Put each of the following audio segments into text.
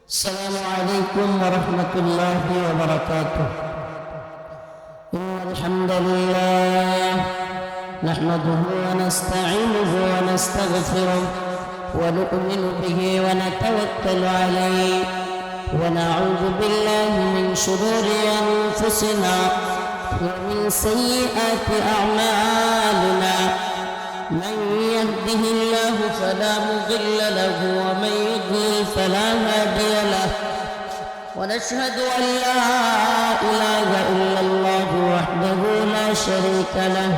السلام عليكم ورحمة الله وبركاته. إن الحمد لله نحمده ونستعينه ونستغفره ونؤمن به ونتوكل عليه ونعوذ بالله من شرور أنفسنا ومن سيئات أعمالنا. من يهده الله فلا مضل له ومن يضلل فلا هادي له، ونشهد أن لا إله إلا الله وحده لا شريك له.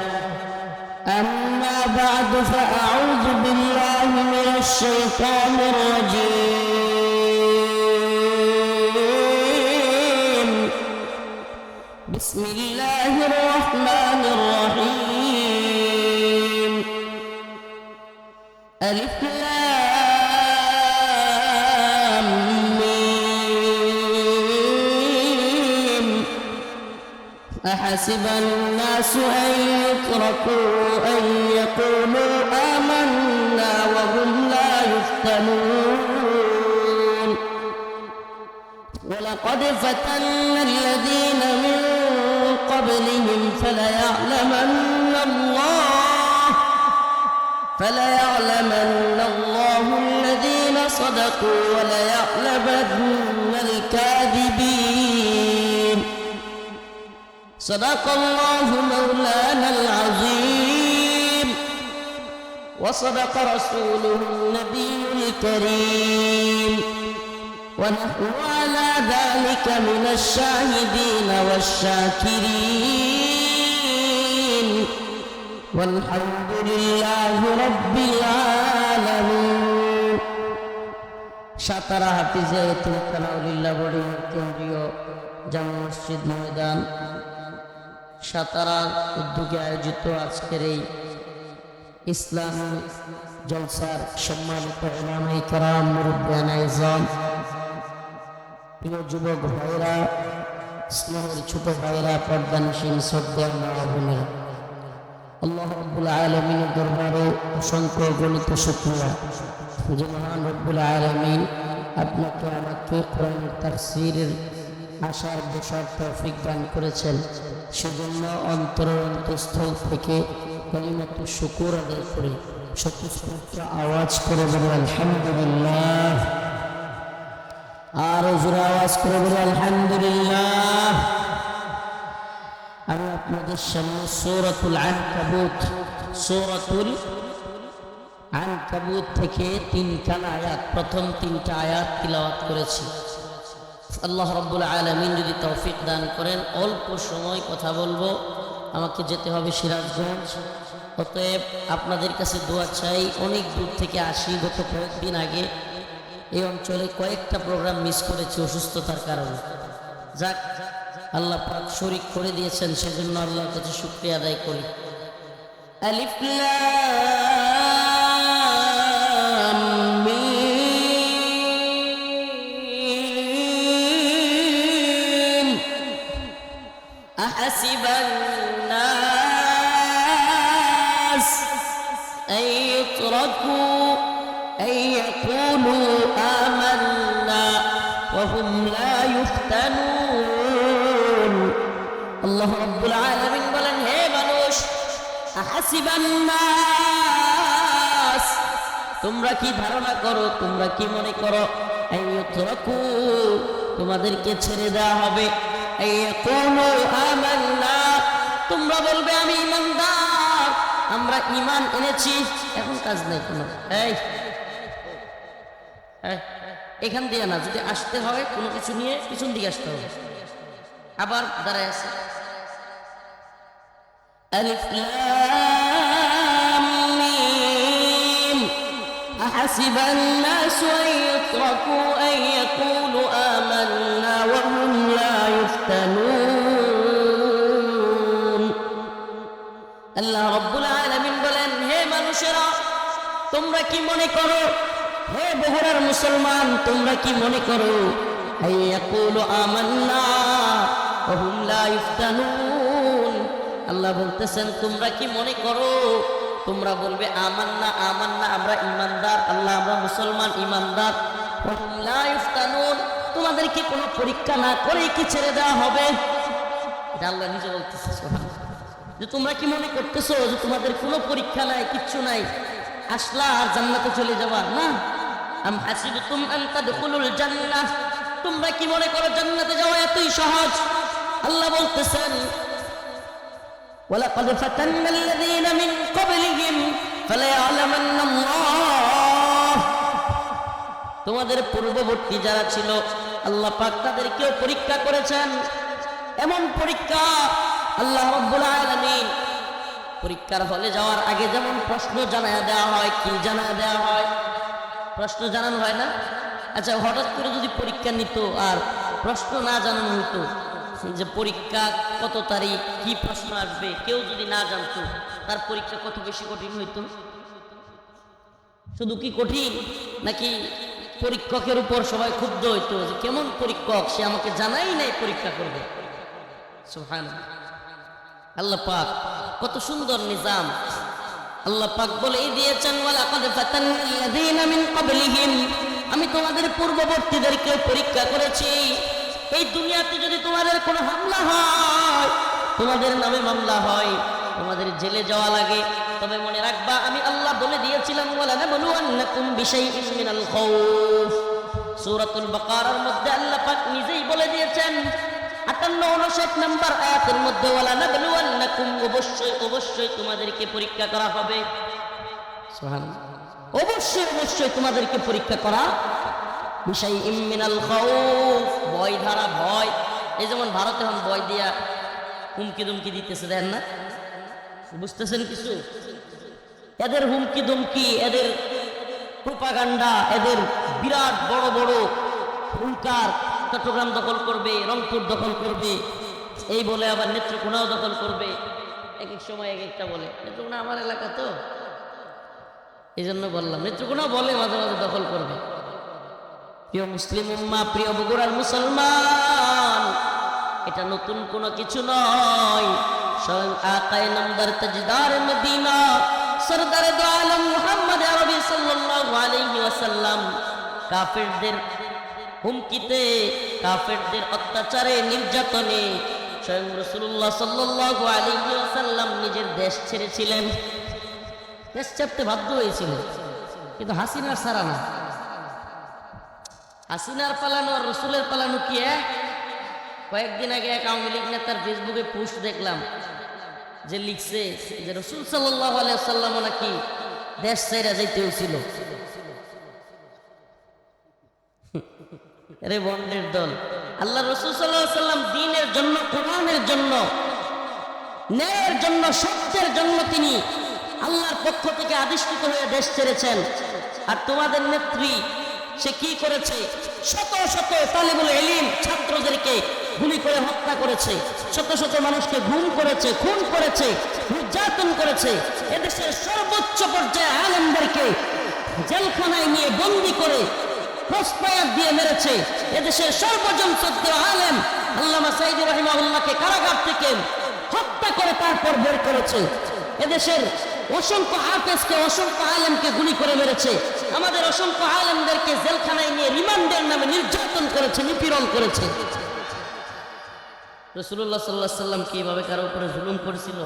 أما بعد فأعوذ بالله من الشيطان الرجيم. بسم الله الرحمن الرحيم. ألف لام ميم. أحسب الناس أن يتركوا أن يقولوا آمنا وهم لا يفتنون. ولقد فتنا الذين من قبلهم فليعلمن الله الذين صدقوا وليعلمن الكاذبين. صدق الله مولانا العظيم وصدق رسوله النبي الكريم، ونحن على ذلك من الشاهدين والشاكرين، والحمد لله رب العالمين. সাতারা হাফিজে তিলকানাউলিল্লাহ বড়ি কেন্দ্রীয় জামে মসজিদ ময়দান সাতারার উদ্যোগে আয়োজিত আজকের এই ইসলাম জলসার সম্মানিত ইমামে কেরাম, মুরব্বিয়ানে ইজম, প্রিয় যুবক ভাইরা, স্নেহের ছোট ভাইরা, পর্দানশীল শ্রদ্ধেয় মা বোনেরা, আল্লাহ রাব্বুল আলামিনের দরবারে অসংখ্য গণিত শুকরিয়া যে মহান রব্বুল আলামিন আপনাকে আমাকে কোরআনের তাফসীরের আশার বসার তৌফিক দান করেছেন। সেজন্য অন্তরের অন্তঃস্থল থেকে কালিমাতু শুকর আদায় করে সত্যস্পষ্ট আওয়াজ করে বলি আলহামদুলিল্লাহ। আর জোরে আওয়াজ করে বলি আলহামদুলিল্লাহ। আমি আপনাদের সামনে সূরাতুল আনকাবুত থেকে তিনখানা আয়াত, প্রথম তিনটা আয়াত তিলাওয়াত করেছি। আল্লাহ রাব্বুল আলামিন যদি তৌফিক দান করেন অল্প সময় কথা বলবো। আমাকে যেতে হবে সিরাজগঞ্জ, অতএব আপনাদের কাছে দোয়া চাই। অনেক দূর থেকে আসি, গত কয়েকদিন আগে এই অঞ্চলে কয়েকটা প্রোগ্রাম মিস করেছি অসুস্থতার কারণে। যাক, আল্লাহ পাক শরীক করে দিয়েছেন, সেজন্য আল্লাহর কাছে শুকরিয়া আদায় করি। আলিফ লাম মিম। আহাসিবান নাস আন ইউতরাকু আন ইয়াকুলু আমান্না ওয়া হুম লা ইফতানুন। আল্লাহ রাব্বুল আলামিন বলেন, হে মানুষ, আহাসিবান নাস, তোমরা কি ধারণা করো, তোমরা কি মনে করো, আইয়ুতরাকু, তোমাদেরকে ছেড়ে দেওয়া হবে, আইয়াকুলু আমান্না, তোমরা বলবে আমি ঈমানদার, আমরা ঈমান এনেছি, এখন কাজ নাই কোনো। এখান দিয়ে না, যদি আসতে হয় কোনো কিছু নিয়ে পিছন দিকে আসতে হবে। আবার দাঁড়ায় আছে আলিফ লাম মিম। আহাসিবান নাসু আন ইউতরাকু আন ইয়াকুলু আমান্না ওয়া হুম লা ইফতানুন। আল্লাহ রাব্বুল আলামিন বলেন, হে মানুষেরা, তোমরা কি মনে করো, হে বগুড়ার মুসলমান, তোমরা কি মনে করো, আন ইয়াকুলু আমান্না ওয়া হুম লা ইফতানুন। আল্লাহ বলতেছেন, তোমরা কি মনে করো, তোমরা বলবে আমান্না আমান্না, আমরা ইমানদার, আল্লাহ আমরা মুসলমান ইমানদার, ওয়াহুম লা ইফতানুন, তোমাদেরকে কোনো পরীক্ষা না করে কি ছেড়ে দেওয়া হবে? এটা আল্লাহ নিজে বলতেছে সুবহানাল্লাহ। যে তোমরা কি মনে করতেছো যে তোমাদের কোনো পরীক্ষা নাই, কিচ্ছু নাই, আসলা আর জান্নাতে চলে যাবা? না। আম হাসিবতুম আন তাদখুলুল জান্নাহ, তোমরা কি মনে করো জান্নাতে যাওয়া এতই সহজ? আল্লাহ বলতেছেন ওয়ালাকাদ ফাতান্নাল্লাযীনা মিন ক্বাবলিহিম ফালায়ালামান্নাল্লাহ, তোমাদের পূর্ববর্তী যারা ছিল আল্লাহ পাক তাদেরকেও পরীক্ষা করেছেন। এমন পরীক্ষা আল্লাহ রাব্বুল আলামিন পরীক্ষার হলে যাওয়ার আগে যেমন প্রশ্ন জানায়া দেওয়া হয়, কি জানায়া দেওয়া হয়? প্রশ্ন জানানো হয় না? আচ্ছা, হঠাৎ করে যদি পরীক্ষা নিত আর প্রশ্ন না জানানো হতো, যে পরীক্ষা কত তারিখ, কি প্রশ্ন আসবে, কেউ যদি না জানতো, তার পরীক্ষা কত বেশি কঠিন হইতো? শুধু কি কঠিন, নাকি পরীক্ষকের উপর সবাই ক্ষুব্ধ হইতো যে কেমন পরীক্ষক, সে আমাকে জানাই নাই পরীক্ষা করবে? সুবহানাল্লাহ। আল্লাহ পাক কত সুন্দর নিজাম। আল্লাহ পাক বলেই দিয়েছেন ওয়ালাকাদ ফাতান্নাল্লাযীনা মিন ক্বাবলিহিম, আমি তোমাদের পূর্ববর্তীদেরকে পরীক্ষা করেছি। এই দুনিয়াতে যদি তোমাদের কোনো হামলা হয়, তোমাদের নামে মামলা হয়, তোমাদের জেলে যাওয়া লাগে, তবে মনে রাখবা আমি আল্লাহ বলে দিয়েছিলাম ওয়ালানাবলুওয়ান্নাকুম বিশাইইন মিনাল খাউফ। সূরাতুল বাকারার মধ্যে আল্লাহ পাক নিজেই বলে দিয়েছেন 58-59 নম্বর আয়াতের মধ্যে ওয়ালানাবলুওয়ান্নাকুম, অবশ্যই অবশ্যই তোমাদেরকে পরীক্ষা করা হবে। সুবহানাল্লাহ। অবশ্যই অবশ্যই তোমাদেরকে পরীক্ষা করা, বিশাইইন মিনাল খাউফ, ভয় ধারা, ভয়। এই যেমন ভারতে এখন ভয় দিয়া হুমকি দুমকি দিতেছে, দেন না? বুঝতেছেন কিছু? এদের হুমকি দুমকি, এদের প্রোপাগান্ডা, এদের বিরাট বড় বড় হুঙ্কার, চট্টগ্রাম দখল করবে, রংপুর দখল করবে, এই বলে আবার নেত্রকোনাও দখল করবে। এক এক সময় এক একটা বলে। নেত্রকোনা আমার এলাকা তো, এই জন্য বললাম। নেত্রকোনাও বলে মাঝে মাঝে দখল করবে। প্রিয় মুসলিম উম্মাহ, প্রিয় বগুড়ার মুসলমান, এটা নতুন কোনো কিছু নয়। স্বয়ং আকায়ে নামদার তাজদার মদিনা সরদারে দো আলম মুহাম্মদ আরবি সাল্লাল্লাহু আলাইহি ওয়াসাল্লাম কাফেরদের হুমকিতে, কাফেরদের অত্যাচারে, নির্যাতনে স্বয়ং রাসূলুল্লাহ সাল্লাল্লাহু আলাইহি ওয়াসাল্লাম নিজের দেশ ছেড়েছিলেন। দেশ ছাড়তে বাধ্য হয়েছিলেন, কিন্তু হাসিনার ছাড়া না। হাসিনার পালানো আর রসুলের পালানো কি এক? কয়েকদিন আগে এক আওয়ামী লীগ নেতার ফেসবুকে পোস্ট দেখলাম, যে লিখছে যে রসুল সাল্লাল্লাহু আলাইহি ওয়াসাল্লাম নাকি দেশ ছেড়ে যাইতে হয়েছিল। আরে বন্ডের দল! আল্লাহ রসুল সাল্লাল্লাহু আলাইহি ওয়াসাল্লাম দ্বীনের জন্য, কোরআনের জন্য, ন্যায়ের জন্য, সত্যের জন্য তিনি আল্লাহর পক্ষ থেকে আদিষ্কৃত হয়ে দেশ ছেড়েছেন। আর তোমাদের নেত্রী সে কি করেছে? শত শত তালিবুল ইলম ছাত্রদেরকে গুলি করে হত্যা করেছে, শত শত মানুষকে গুম করেছে, খুন করেছে, নির্যাতন করেছে। এদেশের সর্বোচ্চ পর্যায়ে আলেমদেরকে জেলখানায় নিয়ে বন্দি করে ক্রসফায়ার দিয়ে মেরেছে। এদেশের সর্বজন শ্রদ্ধ আলেম আল্লামা সাঈদী রাহিমাহুল্লাহকে কারাগার থেকে হত্যা করে তারপর বের করেছে। এদেশের অসংখ্য হাফেজকে, অসংখ্য আলেমকে গুলি করে মেরেছে। আমাদের অসংখ্য আলেমদেরকে জেলখানায় নিয়ে রিমান্ডের নামে নির্যাতন করেছে, নিপীড়ন করেছে। রাসূলুল্লাহ সাল্লাল্লাহু আলাইহি ওয়াসাল্লাম কি এভাবে কারো উপরে জুলুম করেছিল?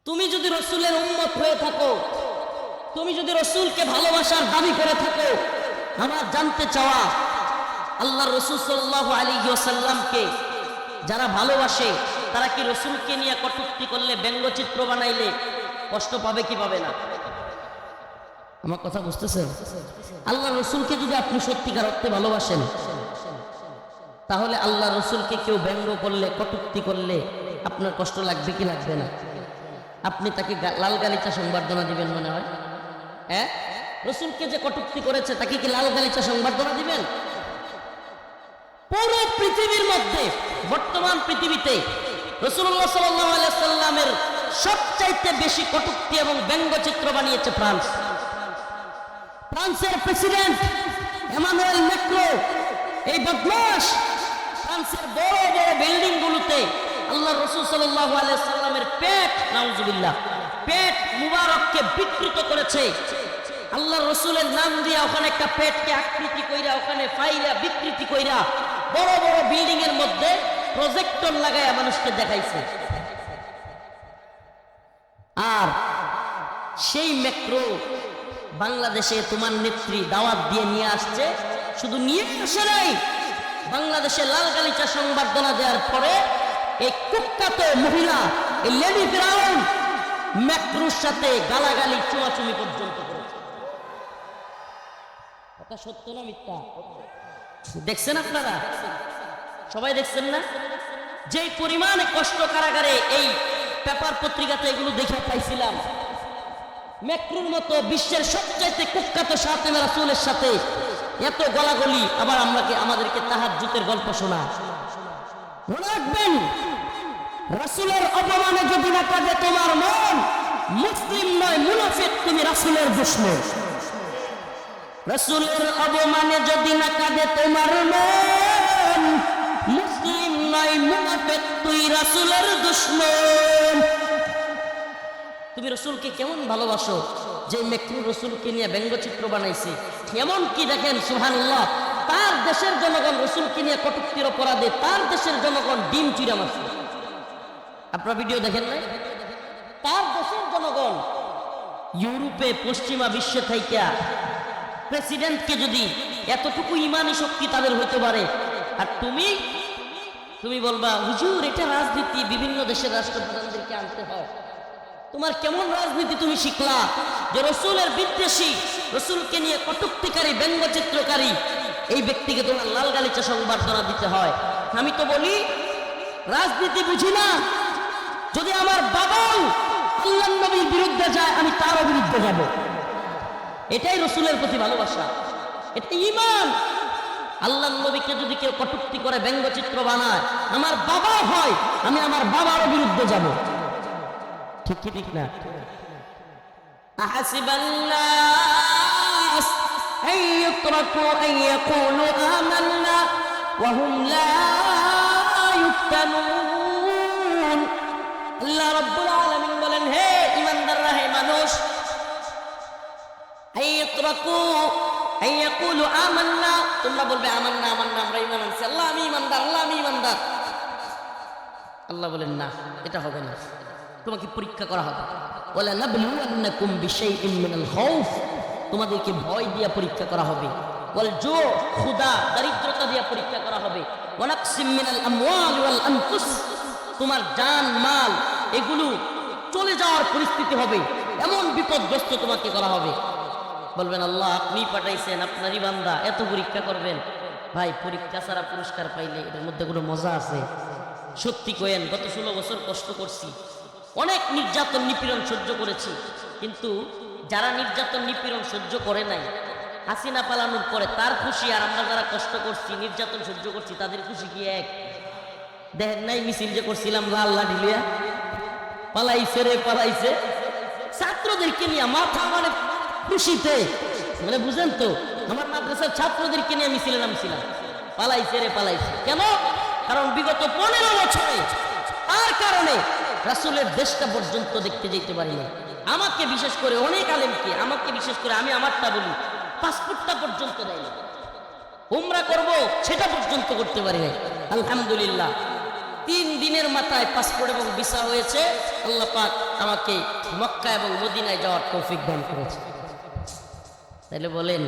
তুমি যদি রসুলের উম্মত হয়ে থাকো, তুমি যদি রসুলকে ভালোবাসার দাবি করে থাকো, আমার জানতে চাওয়া, আল্লাহর রসুল সাল্লাল্লাহু আলাইহি ওয়াসাল্লামকে যারা ভালোবাসে তারা কি রসুলকে নিয়ে কটূক্তি করলে, ব্যঙ্গচিত্র বানাইলে কষ্ট পাবে কি পাবে না? আমার কথা বুঝতেছেন? আল্লাহ রসুলকে যদি আপনি সত্যিকার অর্থে ভালোবাসেন, তাহলে আল্লাহ রসুলকে কেউ ব্যঙ্গ করলে, কটূক্তি করলে আপনার কষ্ট লাগবে কি লাগবে না? আপনি তাকে লাল গালিচা সংবর্ধনা দিবেন মনে হয়? হ্যাঁ, রসুলকে যে কটূক্তি করেছে তাকে কি লাল গালিচা সংবর্ধনা দিবেন? পুরো পৃথিবীর মধ্যে, বর্তমান পৃথিবীতে রাসূলুল্লাহ সাল্লাল্লাহু আলাইহি ওয়াসাল্লামের সবচাইতে বেশি কটূক্তি এবং ব্যঙ্গচিত্র বানিয়েছে ফ্রান্স। ফ্রান্সের প্রেসিডেন্ট এমানুয়েল ম্যাক্রো, এই বদমাশ, ফ্রান্সের বড় বড় বিল্ডিং গুলোতে আল্লাহ রাসূল সাল্লাল্লাহু আলাইহি ওয়াসাল্লামের পেট, নাউজুবিল্লাহ, পেট মুবারককে বিকৃত করেছে। আল্লাহ রসুলের নাম দিয়া ওখানে একটা পেটকে আকৃতি কইরা ওখানে ফাইলা বিকৃতি কইরা বড় বড় বিল্ডিং এর মধ্যে প্রজেক্টর লাগায়া মানুষকে দেখাইছে। আর সেই মেট্রো বাংলাদেশে তোমার নেত্রী দাওয়াত দিয়ে নিয়ে আসছে। শুধু নিয়ে আসে নাই, বাংলাদেশে লাল গালিচা সংবর্ধনা দেওয়ার পরে এই কুখ্যাত মহিলা এই লেডি ফিরাউন মেট্রোর সাথে গালাগালি চুমাচুমি পর্যন্ত করেছে। কথা সত্য না মিথ্যা? দেখছেন আপনারা, সবাই দেখছেন না? যেই পরিমাণে কষ্ট কারাগারে এই পেপার পত্রিকাতে এগুলো দেখে পাইছিলাম। মেট্রোর মতো বিশ্বের সবচাইতে কুখ্যাত সাতেমে রাসূলের সাথে এত গলাগলি, আবার আমাদেরকে তাহাজ্জুদের গল্প শোনা। মনে রাখবেন, রাসূলের অপমানে যদি না কাঁদে তোমার মন, মুসলিম নয় মুনাফিক, তুমি রাসূলের দুশমন। রাসূলের অপমানে যদি না কাঁদে তোমার মন, মুসলিম নয় মুনাফিক, তুই রাসূলের দুশমন। তুমি রসুলকে কেমন ভালোবাসো যে মেট্রো রসুলকে নিয়ে ব্যঙ্গচিত্র বানাইছে। এমন কি দেখেন সুবহানাল্লাহ, তার দেশের জনগণ রসুলকে নিয়ে কটূক্তির অপরাধে তার দেশের জনগণ ডিম চুরা মারছে। আপনারা ভিডিও দেখেন না? তার দেশের জনগণ ইউরোপে পশ্চিমা বিশ্বে থাইকা প্রেসিডেন্টকে যদি এতটুকু ইমানি শক্তি তাদের হইতে পারে, আর তুমি বলবা হুজুর এটা রাজনীতি, বিভিন্ন দেশের রাষ্ট্রপ্রধানদেরকে আনতে হয়। তোমার কেমন রাজনীতি তুমি শিখলা যে রসুলের বিদ্বেষী, রসুলকে নিয়ে কটূক্তিকারী, ব্যঙ্গচিত্রকারী এই ব্যক্তিকে তোমার লাল গালিচা সংবর্ধনা দিতে হয়? আমি তো বলি রাজনীতি বুঝি না, যদি আমার বাবাও আল্লাহর নবীর বিরুদ্ধে যায় আমি তারও বিরুদ্ধে যাব। এটাই রসুলের প্রতি ভালোবাসা, এটা ঈমান। আল্লাহর নবীকে যদি কেউ কটূক্তি করে, ব্যঙ্গচিত্র বানায়, আমার বাবা হয়, আমি আমার বাবারও বিরুদ্ধে যাব। ঠিক কি ঠিক না? আহাসিবান নাস আন ইউতরাকু আন ইয়াকুলু আমান্না ওয়া হুম লা ইফতানুন। আল্লাহ রাব্বুল আলামিন বলেন, হে ঈমানদাররা, হে মানুষ, আন ইউতরাকু আন ইয়াকুলু আমান্না, তোমরা বলবে আমান্না আমান্না, আমরা ঈমান আনছি, আল্লাহ আমি ঈমানদার, আল্লাহ আমি ঈমানদার। আল্লাহ বলেন না, এটা হবে না, তোমাকে পরীক্ষা করা হবে। ওয়ালা নাবলুওয়ান্নাকুম বিশাইইন মিনাল খাউফ, তোমাদেরকে ভয় দিয়া পরীক্ষা করা হবে। ওয়াল জু, ক্ষুধা দারিদ্রতা দিয়া পরীক্ষা করা হবে। ওয়া নাকসিম মিনাল আমওয়াল ওয়াল আনফুস, তোমার জান মাল এগুলো চলে যাওয়ার পরিস্থিতি হবে, এমন বিপদগ্রস্ত তোমাকে করা হবে। বলবেন আল্লাহ আপনি পাঠাইছেন, আপনারই বান্দা, এত পরীক্ষা করবেন। ভাই পরীক্ষা ছাড়া পুরস্কার পাইলে এর মধ্যে কোনো মজা আছে? সত্যি কয়েন, গত 16 বছর কষ্ট করছি, অনেক নির্যাতন নিপীড়ন সহ্য করেছি, কিন্তু যারা নির্যাতন নিপীড়ন সহ্য করে নাই, হাসিনা পালানোর পরে তার খুশি, আর আমরা যারা কষ্ট করছি, নির্যাতন সহ্য করছি, তাদের খুশি কি এক? দেখেন নাই মিছিল যে করছিলাম, লাল লাঠি লিয়া পালাইছে রে পালাইছে, ছাত্রদেরকে নিয়ে মাথা মানে খুশিতে, মানে বুঝেন তো, আমার মাদ্রাসার ছাত্রদেরকে নিয়ে মিছিলে নামছিলাম, পালাইছে রে পালাইছে। কেন? কারণ বিগত 15 বছরে তার কারণে রাসূলের দেশটা পর্যন্ত দেখতে যেতে পারি না। আমাকে বিশেষ করে, অনেক আলেমকে, আমাকে বিশেষ করে, আমি আমারটা বলি, পাসপোর্টটা পর্যন্ত দেয় না। উমরা করব সেটা পর্যন্ত করতে পারি না। আলহামদুলিল্লাহ 3 দিনের মাথায় পাসপোর্ট এবং ভিসা হয়েছে। আল্লাহ পাক আমাকে মক্কা এবং মদিনায় যাওয়ার তৌফিক দান করেছে। তাহলে বলেন,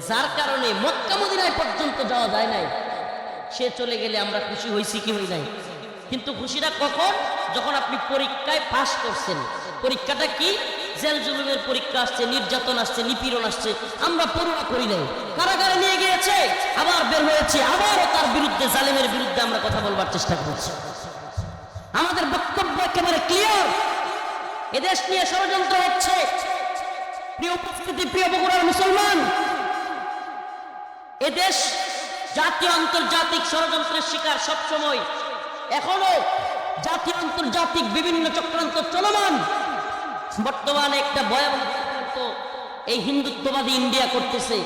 যার কারণে মক্কা মদিনায় পর্যন্ত যাওয়া যায় নাই, সে চলে গেলে আমরা খুশি হয়েছি কি হই নাই? কিন্তু খুশিটা কখন? যখন আপনি পরীক্ষায় পাস করছেন। পরীক্ষাটা কি? জেল জুলুমের পরীক্ষা আসছে, নির্যাতন আসছে, নিপীড়ন আসছে, আমরা পরোয়া করি নাই, কারাগারে নিয়ে গিয়েছে, আবার বের হয়েছে, আবারও তার বিরুদ্ধে, জালেমের বিরুদ্ধে আমরা কথা বলবার চেষ্টা করছি। আমাদের বক্তব্য একেবারে ক্লিয়ার, এদেশ নিয়ে ষড়যন্ত্র হচ্ছে। প্রিয় উপস্থিতি, প্রিয় বগুড়ার মুসলমান, এদেশ জাতীয় আন্তর্জাতিক ষড়যন্ত্রের শিকার সবসময়, এখনো জাতীয় আন্তর্জাতিক বিভিন্ন চক্রান্ত চলমান। বর্তমানে একটা ভয়াবহ চক্রান্ত এই হিন্দুত্ববাদী ইন্ডিয়া করতেছে।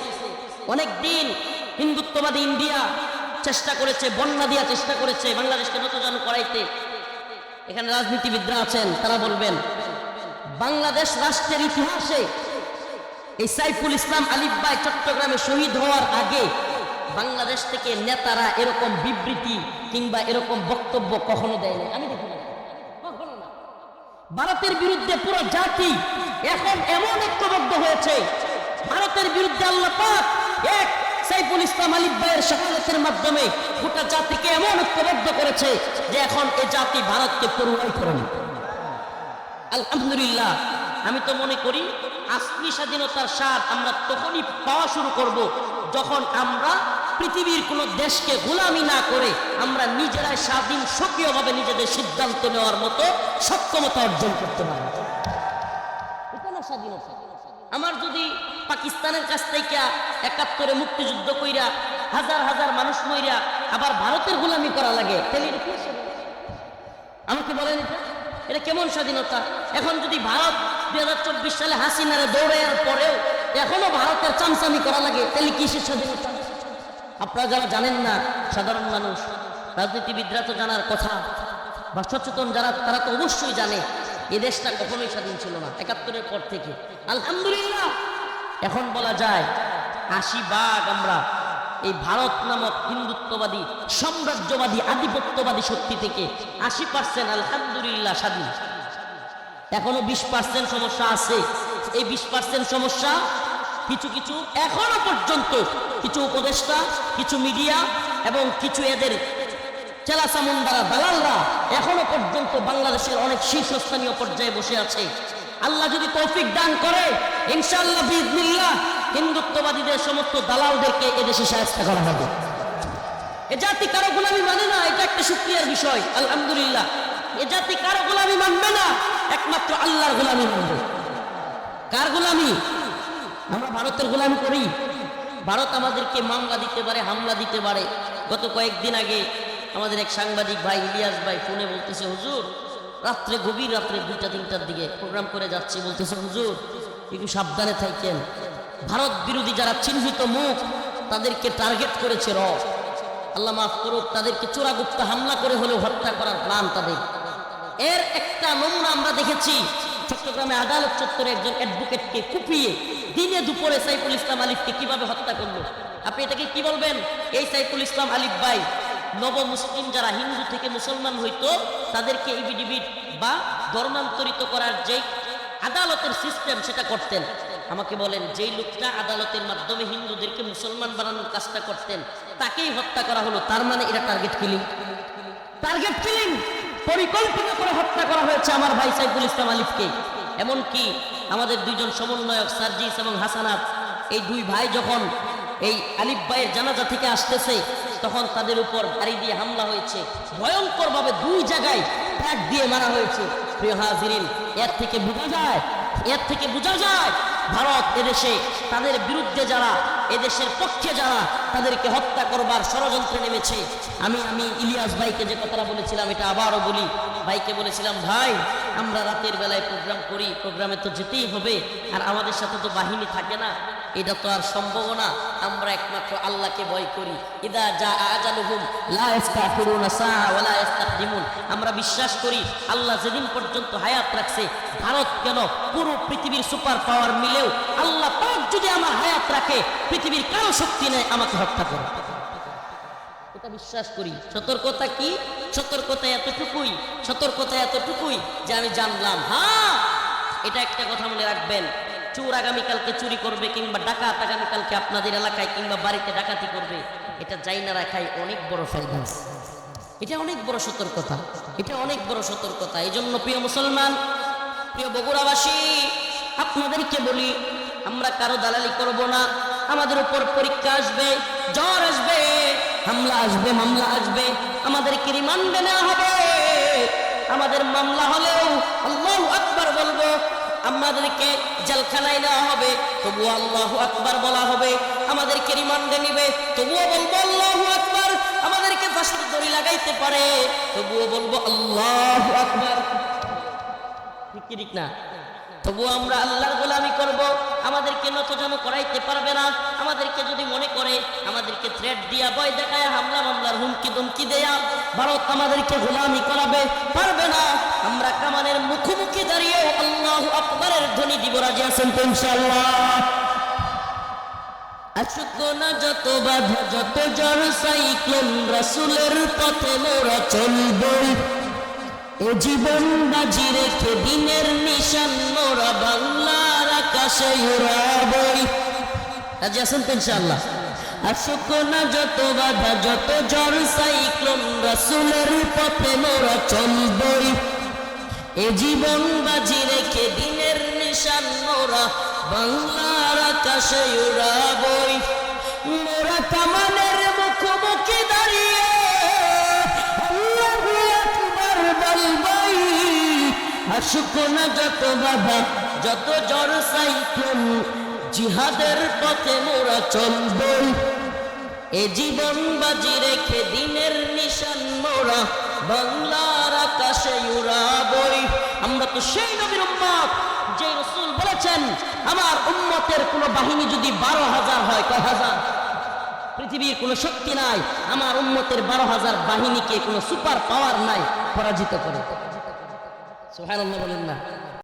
অনেকদিন হিন্দুত্ববাদী ইন্ডিয়া চেষ্টা করেছে, বন্যা দিয়া চেষ্টা করেছে বাংলাদেশকে নতজানু করাইতে। এখানে রাজনীতিবিদরা আছেন, তারা বলবেন বাংলাদেশ রাষ্ট্রের ইতিহাসে এই সাইফুল ইসলাম আলিফ ভাই চট্টগ্রামে শহীদ হওয়ার আগে বাংলাদেশ থেকে নেতারা এরকম বিবৃতি কিংবা এরকম বক্তব্য কখনো দেয়নি, আমি দেখি না, কখনো না। ভারতের বিরুদ্ধে পুরো জাতি এখন এমন ঐক্যবদ্ধ হয়েছে, ভারতের বিরুদ্ধে আল্লাহ পাক এক সাইফুল ইসলাম আলিফ ভাইয়ের শাহাদাতের মাধ্যমে গোটা জাতিকে এমন ঐক্যবদ্ধ করেছে যে এখন এই জাতি ভারতকে পরিণয় করে না। আলহামদুলিল্লাহ। আমি তো মনে করি আসলি স্বাধীনতার স্বাদ আমরা তখনই পাওয়া শুরু করব যখন আমরা পৃথিবীর কোনো দেশকে গোলামি না করে আমরা নিজেরাই স্বাধীন সক্রিয়ভাবে নিজেদের সিদ্ধান্ত নেওয়ার মতো সক্ষমতা অর্জন করতে পারব। এটা না স্বাধীনতা। আমার যদি পাকিস্তানের কাছ থেকে ৭১ মুক্তিযুদ্ধ কইরা হাজার হাজার মানুষ মইরা আবার ভারতের গোলামি করা লাগে, তাহলে এটা কি স্বাধীনতা? আমাকে বলেন এটা কেমন স্বাধীনতা? এখন যদি ভারত ২০২৪ সালে হাসিনারে দৌড়ানোর পরেও এখনো ভারতের চামচামি করা লাগে, তাহলে কিসের স্বাধীনতা? আপনারা যারা জানেন না, সাধারণ মানুষ, রাজনীতিবিদরা তো জানার কথা, বা সচেতন যারা তারা তো অবশ্যই জানে এই দেশটা কখনোই স্বাধীন ছিল না ৭১-এর পর থেকে। আলহামদুলিল্লাহ এখন বলা যায় ৮০% আমরা এই ভারত নামক হিন্দুত্ববাদী সাম্রাজ্যবাদী আধিপত্যবাদী শক্তি থেকে ৮০% আলহামদুলিল্লাহ স্বাধীন। এখনো ২০% সমস্যা আছে। এই ২০% সমস্যা কিছু কিছু এখনো পর্যন্ত কিছু উপদেষ্টা, কিছু মিডিয়া এবং কিছু এদের চেলাচামুন্ডারা দালালরা এখনো পর্যন্ত বাংলাদেশের অনেক শীর্ষস্থানীয় পর্যায়ে বসে আছে। আল্লাহ যদি তৌফিক দান করে ইনশাআল্লাহ বিইজনিল্লাহ হিন্দুত্ববাদীদের সমস্ত দালালদেরকে এদেশে শায়েস্তা করা হবে। এ জাতি কারো গোলামি মানে না, এটা একটা শুকরিয়ার বিষয়। আলহামদুলিল্লাহ এ জাতি কারো গোলামি মানবে না, একমাত্র আল্লাহর গোলামি মানবে। কার গোলামি? আমরা ভারতের গোলামি করি। ভারত আমাদেরকে মামলা দিতে পারে, হামলা দিতে পারে। গত কয়েকদিন আগে আমাদের এক সাংবাদিক ভাই ইলিয়াস ভাই ফোনে বলতেছে, হুজুর রাত্রে গভীর রাত্রে ২টা-৩টার দিকে প্রোগ্রাম করে যাচ্ছি, বলতেছে হুজুর একটু সাবধানে থাকেন, ভারত বিরোধী যারা চিহ্নিত মুখ তাদেরকে টার্গেট করেছে র, আল্লাহ মাফ করুক, তাদেরকে চোরাগুপ্ত হামলা করে হলেও হত্যা করার প্ল্যান তাদের। এর একটা নমুনা আমরা দেখেছি চট্টগ্রামে আদালত চত্বরে একজন অ্যাডভোকেটকে কুপিয়ে দিনে দুপুরে সাইফুল ইসলাম আলিফকে কিভাবে হত্যা করলো। আপনি এটাকে কি বলবেন? এই সাইফুল ইসলাম আলিফ ভাই নব মুসলিম যারা হিন্দু থেকে মুসলমান হইতো তাদেরকে ইবিডিবিট বা ধর্মান্তরিত করার যে আদালতের সিস্টেম সেটা করতেন। আমাকে বলেন, যেই লোকটা আদালতের মাধ্যমে হিন্দুদেরকে মুসলমান বানানোর কাজটা করতেন তাকেই হত্যা করা হলো, তার মানে এটা টার্গেট কিলিং। টার্গেট কিলিং, পরিকল্পনা করে হত্যা করা হয়েছে আমার ভাই সাইফুল ইসলাম আলিফকে। এমনকি আমাদের দুইজন সমন্বয়ক সার্জিস এবং হাসানাত, এই দুই ভাই যখন এই আলিফ ভাইয়ের জানাজা থেকে আসতেছে তখন তাদের উপর গাড়ি দিয়ে হামলা হয়েছে, ভয়ঙ্করভাবে 2 জায়গায় ট্যাগ দিয়ে মারা হয়েছে। প্রিয় হাজিরিন, এর থেকে বোঝা যায় ভারত এদেশে তাদের বিরুদ্ধে যারা, এদেশের পক্ষে যারা, তাদেরকে হত্যা করবার ষড়যন্ত্রে নেমেছে। আমি ইলিয়াস ভাইকে যে কথাটা বলেছিলাম এটা আবারও বলি। ভাইকে বলেছিলাম, ভাই আমরা রাতের বেলায় প্রোগ্রাম করি, প্রোগ্রামে তো যেতেই হবে, আর আমাদের সাথে তো বাহিনী থাকে না, এটা তো আর সম্ভব না। আমরা একমাত্র আল্লাহকে ভয় করি। ইদা জা আজালুহুম লা ইস্তাখিরুনা সাআ ওয়া লা ইস্তাকদিমুন। আমরা বিশ্বাস করি আল্লাহ যেদিন পর্যন্ত হায়াত রাখছে, ভারত কেন পুরো পৃথিবীর সুপার পাওয়ার মিলেও আল্লাহ পাক যদি আমার হায়াত রাখে, পৃথিবীর কারো শক্তি নেই আমাকে হত্যা করে। এটা বিশ্বাস করি। সতর্কতা কি? সতর্কতা এতটুকুই যে আমি জানলাম, হ্যাঁ এটা একটা কথা মনে রাখবেন, চোর আগামীকালকে চুরি করবে কিংবা ডাকাত আগামীকালকে আপনাদের এলাকায় কিংবা বাড়িতে ডাকাতি করবে, এটা যাই না রাখাই অনেক বড় ফায়দা আছে। এটা অনেক বড় সতর্কতা। এই জন্য প্রিয় মুসলমান, প্রিয় বগুড়াবাসী, আপনাদেরকে বলি আমরা কারো দালালি করব না। আমাদের উপর পরীক্ষা আসবে, জ্বর আসবে, হামলা আসবে, মামলা আসবে, আমাদেরকে রিমান্ডে নেওয়া হবে। আমাদের মামলা হলেও আল্লাহু আকবার বলবো, আমাদেরকে জেলখানায় নেওয়া হবে, তবুও আল্লাহু আকবার বলা হবে। আমাদেরকে রিমান্ডে নিবে, তবুও বলবো আল্লাহু আকবার। আমাদেরকে ফাঁসির দড়ি লাগাইতে পারে, তবুও বলবো আল্লাহু আকবার। ঠিক না? তবু আমরা আল্লাহর গোলামি করব, আমাদেরকে নতজানু করাইতে পারবে না। আমাদেরকে যদি মনে করে আমাদেরকে থ্রেট দিয়া, ভয় দেখায়, হামলা মামলার হুমকি দুমকি দেয়া ভারত আমাদেরকে গোলামি করাবে, পারবে না। আমরা কামানের মুখোমুখি দাঁড়িয়ে আল্লাহু আকবারের ধ্বনি দিব, রাজি আছেন তো ইনশাআল্লাহ? আসুক না যত বাধা, যত ঝড় সাইক্লোন, রাসূলের পথে মোরা চলবই। এ জীবন বাজি রেখে দিনের নিশান মোরা বাংলার আকাশে উড়াবই। রাজি আছেন তো ইনশাআল্লাহ? আসুক না যত বাধা, যত ঝড় সাইক্লোন, রাসূলের পথে মোরা চলবই। এ জীবন বাজি রেখে দিনের নিশান মোরা বাংলার আকাশে উড়াবই। মোরা কামানের মুখোমুখি দাঁড়িয়ে আল্লাহু আকবার বলবই। আসুক না যত বাধা, যত ঝড় সাইক্লোন, জিহাদের পথে মোরা চলবই। এ জীবন বাজি রেখে দিনের নিশান মোরা বাংলার আকাশে উড়াবই। আমরা তো সেই নবীর উম্মত যে রাসূল বলেছেন, আমার উম্মতের কোন বাহিনী যদি 12,000 হয়, কয় হাজার? পৃথিবীর কোন শক্তি নাই আমার উম্মতের 12,000 বাহিনীকে, কোন সুপার পাওয়ার নাই পরাজিত করে। সুবহানাল্লাহ বলেন না?